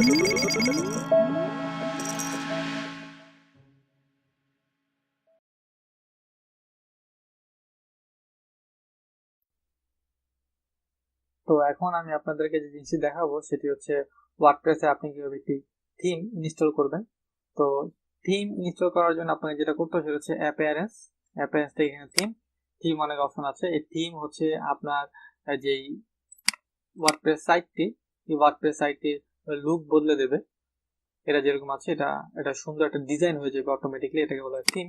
তো এখন আমি আপনাদেরকে যে জিনিসটি দেখাবো সেটি হচ্ছে ওয়ার্ডপ্রেসে আপনি কিভাবে একটি থিম ইনস্টল করবেন। তো থিম ইনস্টল করার জন্য আপনাকে যেটা করতে হবে সেটা হচ্ছে অ্যাপিয়ারেন্স থেকে এখানে থিম অনেক অপশন আছে। এই থিম হচ্ছে আপনার যেই ওয়ার্ডপ্রেস সাইটটি, এই ওয়ার্ডপ্রেস সাইটটির লুক বদলে দেবে। এটা যেরকম আছে এটা সুন্দর একটা ডিজাইন হয়ে যাবে অটোমেটিকলি, এটাকে বলা হয় থিম।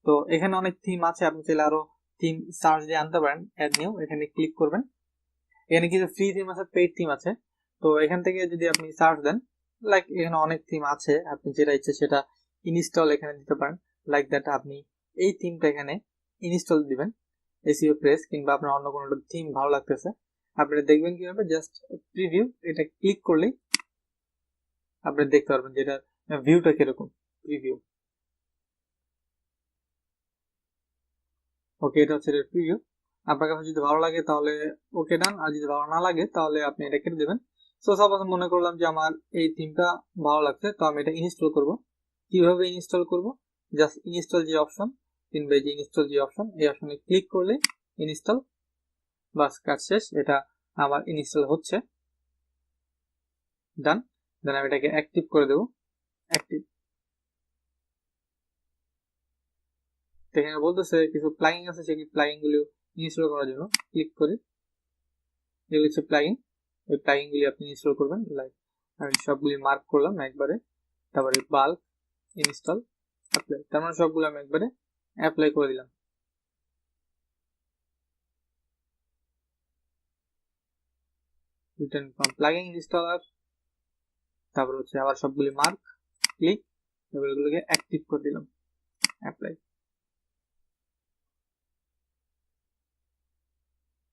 তো এখানে অনেক থিম আছে, আপনি চাইলে আরো থিম সার্চ দিয়ে আনতে পারেন। অ্যাড নিউ, এখানে ক্লিক করবেন। এখানে কিছু ফ্রি থিম আছে, পেইড থিম আছে। তো এখান থেকে যদি আপনি সার্চ দেন, লাইক এখানে অনেক থিম আছে, আপনি যেটা ইচ্ছে সেটা ইনস্টল এখানে দিতে পারেন। লাইক দ্যাট আপনি এই থিমটা এখানে ইনস্টল দিবেন, এসইও প্রেস, কিংবা আপনার অন্য কোনো থিম ভালো লাগতেছে আপনি দেখবেন কিভাবে, জাস্ট প্রিভিউ এটা ক্লিক করলেই আপনি দেখতে পারবেন যে এটার ভিউটা কিরকম। প্রিভিউ, ওকে, এটা হচ্ছে প্রিভিউ। আপনার কাছে যদি ভালো লাগে তাহলে ওকে ডান, আর যদি ভালো না লাগে তাহলে আপনি এটা কেটে দেবেন। সো সাপোজ মনে করলাম যে আমার এই থিমটা ভালো লাগছে, তো আমি এটা ইনস্টল করব। কিভাবে ইনস্টল করব? জাস্ট ইনস্টল যে অপশন, কিংবা যে ইনস্টল যে অপশন, এই অপশনে ক্লিক করলে ইনস্টল, বাস কাজ শেষ। এটা আমার ইনস্টল হচ্ছে, ডান। দেন আমি এটাকে অ্যাক্টিভ করে দেবো, অ্যাক্টিভ। এখানে বলতেছে কিছু প্লাগইন আছে, সেই প্লাগইন গুলো ইনস্টল করার জন্য ক্লিক করি। এগুলো হচ্ছে প্লাগইন, ওই প্লাগইন গুলি আপনি ইনস্টল করবেন। লাইক আমি সবগুলি মার্ক করলাম একবারে, তারপরে বাল্ক ইনস্টল অ্যাপ্লাই, তার মানে সবগুলো আমি একবারে অ্যাপ্লাই করে দিলাম। রিটার্ন ফ্রম প্লাগইন ইনস্টলার, তারপর হচ্ছে আবার সবগুলি মার্ক, ক্লিক, এবার এগুলোকে অ্যাক্টিভ করে দিলাম, অ্যাপ্লাই।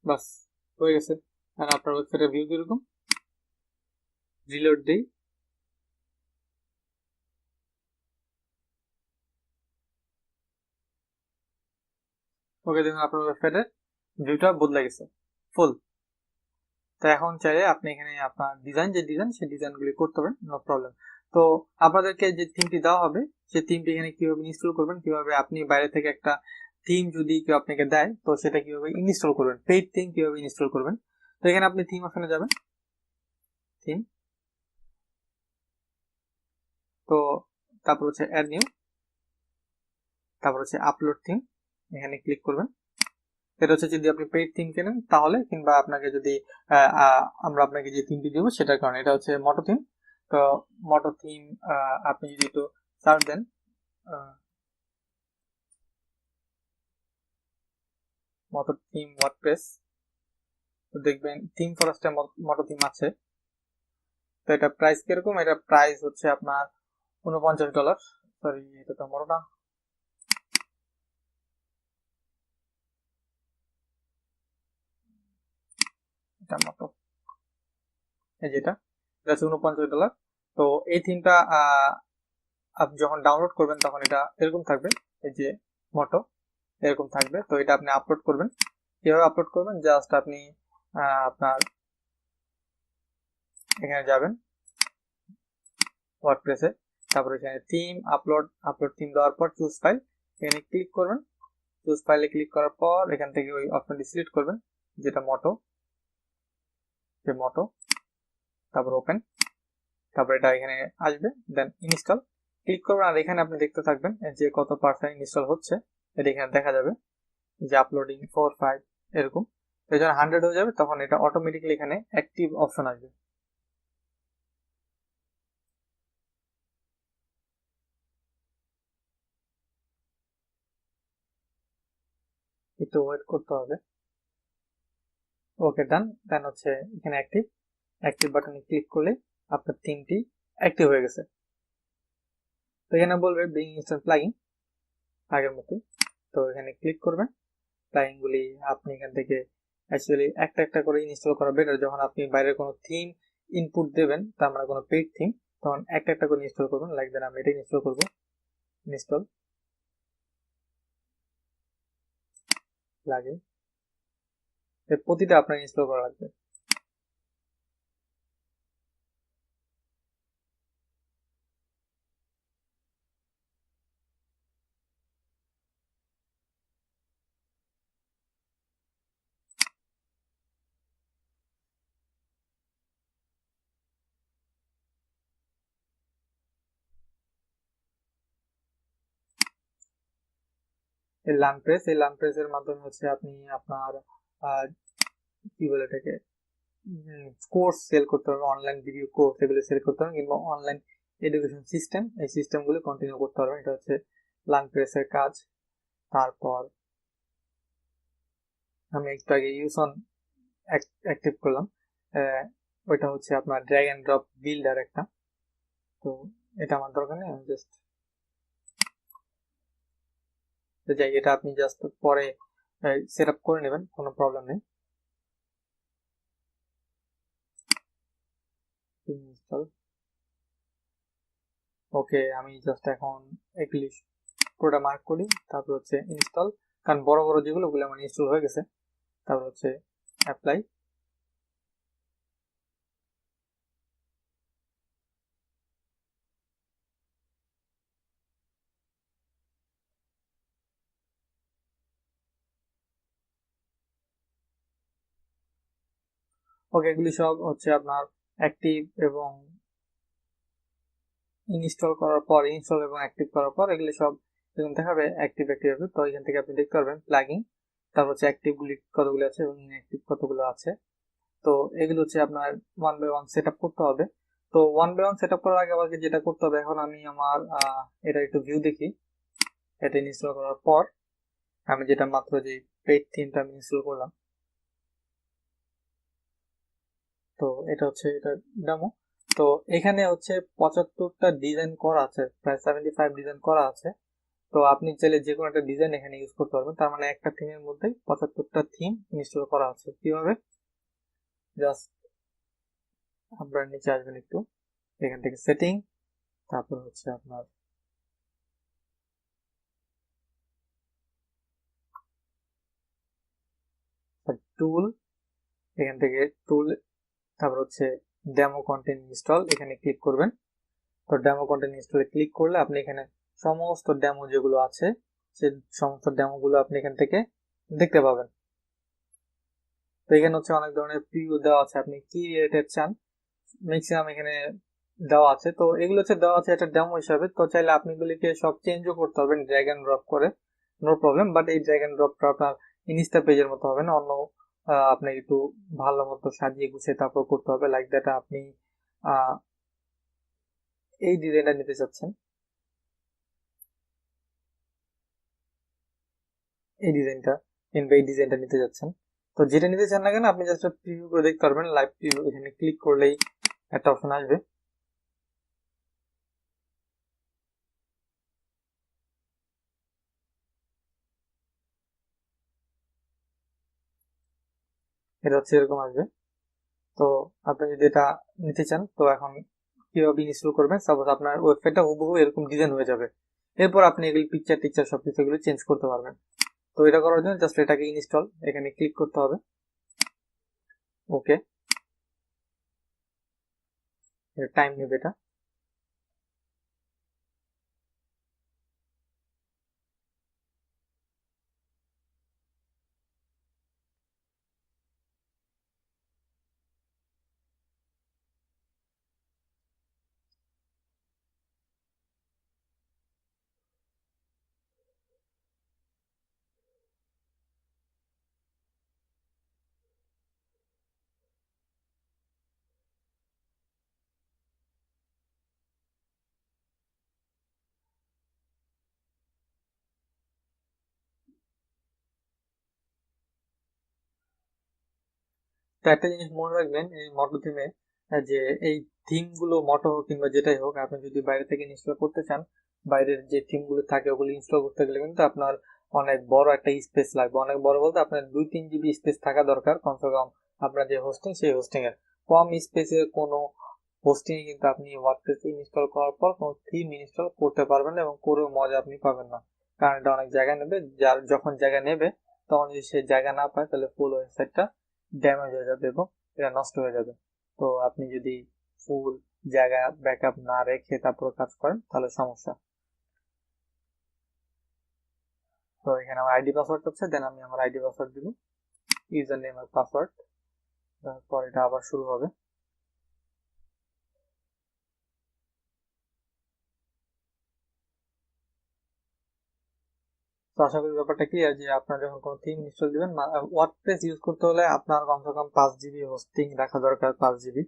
বাস হয়ে গেছে। আর আপনার ওয়েবসাইটের ভিউ কিরকম, রিলোড দেই। ওকে, দেখুন আপনার ওয়েবসাইটের ভিউটা বদলে গেছে ফুল। তো এখন চাইলে আপনি এখানে আপনার ডিজাইন সেই ডিজাইনগুলি করতে পারেন, নো প্রবলেম। তো আপনাদেরকে যে থিমটি দেওয়া হবে সেই থিমটি এখানে কিভাবে ইনস্টল করবেন, কিভাবে আপনি বাইরে থেকে একটা থিম যদি কেউ আপনাকে দেয় তো সেটা কিভাবে ইনস্টল করবেন, পেইড থিম কিভাবে ইনস্টল করবেন। তো এখানে আপনি থিম অপশনে যাবেন, থিম, তো তারপর হচ্ছে অ্যাড নিউ, তারপর হচ্ছে আপলোড থিম, এখানে ক্লিক করবেন। এটা হচ্ছে যদি আপনি পেইড থিম কেনেন তাহলে, কিংবা আপনাকে যদি আমরা আপনাকে যে থিমটি দিব সেটার কারণে। এটা হচ্ছে মটো থিম। তো মটো থিম আপনি যদি একটু সার্চ দেন, মটো থিম ওয়ার্ডপ্রেস, তো দেখবেন থিম ফরেস্টে মটো থিম আছে। তো এটা প্রাইস কিরকম, এটা প্রাইস হচ্ছে আপনার $49। সরি, এটা তো মটো না, এটা মটো, এই যেটা, এটা হচ্ছে $49। তো এই থিমটা আপনি যখন ডাউনলোড করবেন তখন এটা এরকম থাকবে, এই যে মটো এরকম থাকবে। তো এটা আপনি আপলোড করবেন। কিভাবে আপলোড করবেন, জাস্ট আপনি আপনার এখানে যাবেন ওয়ার্ডপ্রেসে, তারপর এখানে থিম আপলোড থিম দেওয়ার পর চুজ ফাইল, এখানে ক্লিক করবেন। চুজ ফাইলে ক্লিক করার পর এখান থেকে ওই অপশনটি সিলেক্ট করবেন যেটা মটো, যে মটো, তারপর ওপেন, তারপর এটা এখানে আসবে, দেন ইনস্টল ক্লিক করবেন। আর এখানে আপনি দেখতে থাকবেন যে কত পার্সেন্ট ইনস্টল হচ্ছে, এটা এখানে দেখা যাবে যে আপলোডিং 4, 5 এরকম। যখন 100 হয়ে যাবে তখন এটা অটোমেটিক্যালি এখানে অ্যাক্টিভ অপশন আসবে। একটু ওয়েট করতে হবে। ওকে, ডান। দেন হচ্ছে এখানে অ্যাক্টিভ বাটনে ক্লিক করলে আপনার থিমটি অ্যাক্টিভ হয়ে গেছে। তো এখানে বলবে বিং ইনস্টল প্লাগইন, আগের মতোই। তো এখানে ক্লিক করবেন, প্লাগইন গুলি আপনি এখান থেকে অ্যাকচুয়ালি একটা একটা করে ইনস্টল করা বেটার। যখন আপনি বাইরের কোনো থিম ইনপুট দেবেন, তার মানে কোনো পেইড থিম, তখন একটা একটা করে ইনস্টল করবেন। লাইক দেন আমি এটা ইনস্টল করবো, ইনস্টল লাগে, প্রতিটা আপনার ইনস্টল করা লাগবে। এই লার্ন প্রেস, এই লার্ন প্রেসের মাধ্যমে হচ্ছে আপনি আপনার কি বলে এটাকে কোর্স সেল করতে পারবেন, অনলাইন ভিডিও কোর্স এগুলো সেল করতে পারবেন, কিংবা অনলাইন এডুকেশন সিস্টেম, এই সিস্টেমগুলো কন্টিনিউ করতে পারবেন। এটা হচ্ছে লার্ন প্রেসের কাজ। তারপর আমি একটু আগে ইউজ অন অ্যাক্টিভ করলাম, ওইটা হচ্ছে আপনার ড্র্যাগ এন্ড ড্রপ বিল্ডার একটা, তো এটা আমার দরকার নেই, আমি জাস্ট যাই, এটা আপনি জাস্ট পরে সেট আপ করে নেবেন, কোনো প্রবলেম নেই। ইনস্টল, ওকে, আমি জাস্ট এখন এগুলি পুরোটা মার্ক করি, তারপর হচ্ছে ইনস্টল, কারণ বড় বড় যেগুলো ওগুলো আমার ইনস্টল হয়ে গেছে। তারপর হচ্ছে অ্যাপ্লাই, ওকে, এগুলি সব হচ্ছে আপনার অ্যাক্টিভ এবং ইনস্টল করার পর, ইনস্টল এবং অ্যাক্টিভ করার পর এগুলি সব এরকম দেখাবে অ্যাক্টিভ অ্যাক্টিভ হবে। তো এখান থেকে আপনি দেখতে পারবেন প্লাগইন, তারপর হচ্ছে অ্যাক্টিভ গুলি কতগুলো আছে এবং ইনঅ্যাক্টিভ কতগুলো আছে। তো এগুলো হচ্ছে আপনার one by one set up করতে হবে। তো one by one set up করার আগে আমাকে যেটা করতে হবে, এখন আমি আমার এটা একটু ভিউ দেখি। এটা ইনস্টল করার পর আমি যেটা মাত্র যে পেইড থিমটা আমি ইনস্টল করলাম, তো এটা হচ্ছে এটা ডেমো। তো এখানে হচ্ছে 75টা ডিজাইন করা আছে, প্রায় 75 ডিজাইন করা আছে। তো আপনি চাইলে যে কোনো একটা ডিজাইন এখানে ইউজ করতে পারবেন, তার মানে একটা থিমের মধ্যে 75টা থিম ইনস্টল করা আছে। কিভাবে, জাস্ট আপনার নিচে আসবেন একটু, এখান থেকে সেটিং, তারপর হচ্ছে আপনার টুল, এখান থেকে টুল, তারপর হচ্ছে ডেমো কন্টেন্ট ইনস্টল, এখানে ক্লিক করবেন। তো ডেমো কন্টেন্ট ইনস্টলে ক্লিক করলে আপনি এখানে সমস্ত ডেমো যেগুলো আছে সেই সমস্ত ডেমো গুলো আপনি এখান থেকে দেখতে পাবেন। তো এখানে হচ্ছে অনেক ধরনের প্রিভিউ দেওয়া আছে, আপনি কি রিলেটেড চান ম্যাক্সিমাম এখানে দেওয়া আছে। তো এগুলো হচ্ছে দেওয়া আছে একটা ডেমো হিসাবে, তো চাইলে আপনি এগুলিকে সব চেঞ্জও করতে পারবেন ড্র্যাগ এন্ড ড্রপ করে, নো প্রবলেম। বাট এই ড্র্যাগ এন্ড ড্রপটা আপনার ইনস্টা পেজের মতো হবে না, অন্য আপনি একটু ভালো মতো সাজিয়ে গুছিয়ে তারপর করতে হবে। লাইক দ্যাট আপনি আহ, এই ডিজাইনটা নিতে চাচ্ছেন, এই ডিজাইনটা কিংবা এই ডিজাইনটা নিতে যাচ্ছেন, তো যেটা নিতে চান না কেন আপনি জাস্ট প্রিভিউ করে দেখতে পারবেন। লাইভ প্রিভিউ এখানে ক্লিক করলেই একটা অপশন আসবে, এটা হচ্ছে এরকম আসবে। তো আপনি যদি এটা নিতে চান, তো এখন কিভাবে ইনস্টল করবেন, সাপোজ আপনার ওয়েবসাইটটা হুবহু এরকম ডিজাইন হয়ে যাবে, এরপর আপনি এগুলি পিকচার টিকচার সবকিছু এগুলো চেঞ্জ করতে পারবেন। তো এটা করার জন্য জাস্ট এটাকে ইনস্টল এখানে ক্লিক করতে হবে, ওকে, টাইম নেবে এটা। তো একটা জিনিস মনে রাখবেন এই মোটো থিমে, যে এই থিম গুলো মোটো হোক কিংবা যেটাই হোক, আপনি যদি বাইরে থেকে ইনস্টল করতে চান, বাইরের যে থিম গুলো থাকে ওগুলো ইনস্টল করতে গেলে কিন্তু আপনার অনেক বড় একটা স্পেস লাগবে। অনেক বড় বলতে আপনার 2-3 জিবি স্পেস থাকা দরকার কমসে কম। আপনার যে হোস্টিং সেই হোস্টিং এর কম স্পেসের কোনো হোস্টিং কিন্তু আপনি ওয়ার্ডপ্রেস ইনস্টল করার পর কোনো থিম ইনস্টল করতে পারবেন না, এবং করেও মজা আপনি পাবেন না, কারণ এটা অনেক জায়গা নেবে। যার যখন জায়গা নেবে তখন যদি সে জায়গা না পায় তাহলে ফুল ওয়েবসাইটটা ড্যামেজ হয়ে যাবে এবং এটা নষ্ট হয়ে যাবে। তো আপনি যদি ফুল জায়গা ব্যাকআপ না রেখে তারপর কাজ করেন তাহলে সমস্যা। তো এখানে আমার আইডি পাসওয়ার্ড হচ্ছে, দেন আমি আমার আইডি পাসওয়ার্ড দিব, ইউজার নেম আর পাসওয়ার্ড, তারপর এটা আবার শুরু হবে। তো আশা করি ব্যাপারটা ক্লিয়ার যে আপনার যখন কোনো থিম ইনস্টল দিবেন, ওয়ার্ডপ্রেস ইউজ করতে হলে আপনার কমসে কম 5 GB হোস্টিং রাখা দরকার। 5 GB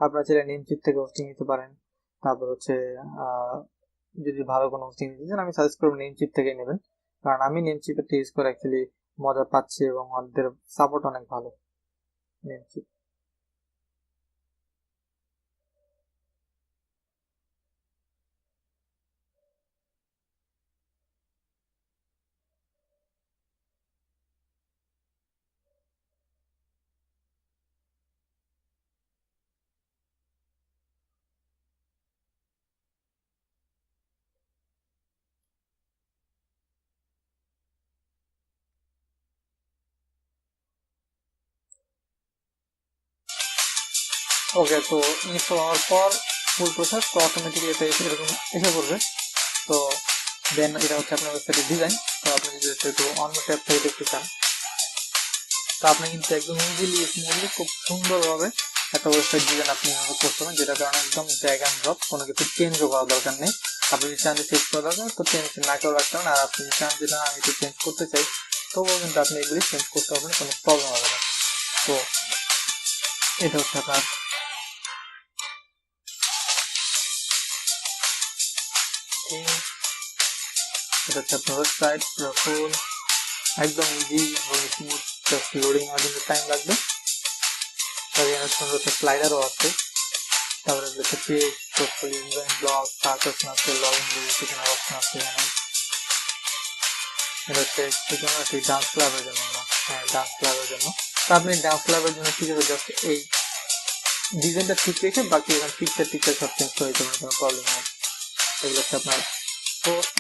আপনার চাইলে নেমচিপ থেকে হোস্টিং নিতে পারেন। তারপর হচ্ছে যদি ভালো কোনো হোস্টিং নিতে চান আমি সাজেস্ট করবো নেমচিপ থেকে নেবেন, কারণ আমি নেমচিপটা ইউজ করে অ্যাকচুয়ালি মজা পাচ্ছি এবং ওদের সাপোর্ট অনেক ভালো নেমচিপ। ওকে, তো ইনস্টল হওয়ার পর ফুল প্রসেস তো অটোমেটিকলি এটা এরকম এসে পড়বে। তো দেন এটা হচ্ছে আপনার ওয়েবসাইটের ডিজাইন। তো আপনি যদি একটু অন্য ট্যাব থেকে দেখতে চান, তো আপনি কিন্তু একদম ইজিলি স্মুথলি খুব সুন্দরভাবে একটা ওয়েবসাইট ডিজাইন আপনি করতে পারেন, যেটা কারণে একদম ড্র্যাগ অ্যান্ড ড্রপ, কোনো কিছু চেঞ্জও করার দরকার নেই। আপনি যদি চান যে চেঞ্জ করা দরকার তো চেঞ্জ না করে রাখতে পারেন, আর আপনি যদি চান যে না আমি একটু চেঞ্জ করতে চাই তবুও কিন্তু আপনি এগুলি চেঞ্জ করতে পারবেন, কোনো প্রবলেম হবে না। তো এটা হচ্ছে আপনার থিম, এটা হচ্ছে আপনার ওয়েবসাইট ফুল একদম ইজি এবং স্মুথ, জাস্ট লোডিং হওয়ার জন্য টাইম লাগবে। তারপরে এখানে সুন্দর একটা স্লাইডারও আছে। তারপরে হচ্ছে page, portfolio, design, blog, search option আছে, লগইন ভেরিফিকেশন অপশন আছে এখানে। এটা হচ্ছে কি জন্য, একটি ডান্স ক্লাবের জন্য না, হ্যাঁ ডান্স ক্লাবের জন্য। তো আপনি ডান্স ক্লাবের জন্য ঠিক আছে, জাস্ট এই ডিজাইনটা ঠিক রেখে বাকি এখানে পিকচার সব চেঞ্জ করে দিতে কোনো প্রবলেম নেই। এগুলো হচ্ছে আপনার পোস্ট,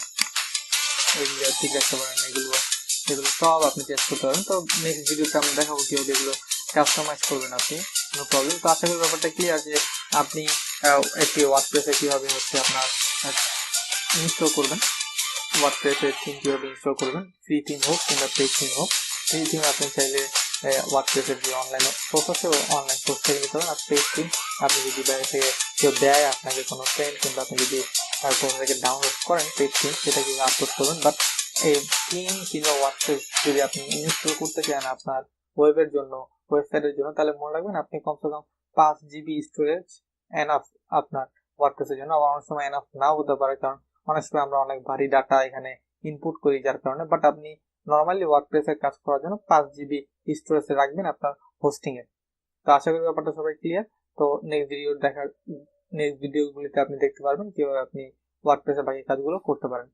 এগুলো ঠিক রাখতে পারেন, এগুলো সব আপনি চেঞ্জ করতে পারেন। তো নেক্সট ভিডিওতে আমি দেখাবো কিভাবে এগুলো কাস্টমাইজ করবেন আপনি, নো প্রবলেম। তো আশা করি ব্যাপারটা ক্লিয়ার যে আপনি একটি ওয়ার্ডপ্রেসে কিভাবে হচ্ছে আপনার ইনস্টল করবেন, ওয়ার্ডপ্রেসের থিম কিভাবে ইনস্টল করবেন, ফ্রি থিম হোক কিংবা পেইড থিম হোক। ফ্রি থিম আপনি চাইলে ওয়ার্ডপ্রেসের যে অনলাইন সোর্স আছে অনলাইন সোর্স থেকে নিতে পারেন, আর পেইড থিম আপনি যদি বাইরে থেকে কেউ দেয় আপনাকে কোনো ফ্রেন্ড কিংবা আপনি যদি কোথা থেকে ডাউনলোড করেন পেইড থিম, সেটা কিন্তু আপলোড করবেন। বাট এই থিম কিংবা ওয়ার্ডপ্রেস যদি আপনি ইনস্টল করতে চান আপনার ওয়েবের জন্য, ওয়েবসাইটের জন্য, তাহলে মনে রাখবেন আপনি কমসে কম 5 GB স্টোরেজ এনাফ আপনার ওয়ার্ডপ্রেসের জন্য। আবার অনেক সময় এনাফ নাও হতে পারে, কারণ অনেক সময় আমরা অনেক ভারী ডাটা এখানে ইনপুট করি যার কারণে। বাট আপনি নর্মালি ওয়ার্ডপ্রেসের কাজ করার জন্য 5 GB স্টোরেজে রাখবেন আপনার হোস্টিং এ। তো আশা করি ব্যাপারটা সবাই ক্লিয়ার। তো নেক্সট ভিডিওগুলিতে আপনি দেখতে পারবেন কিভাবে আপনি ওয়ার্ডপ্রেসের বাকি কাজগুলো করতে পারেন।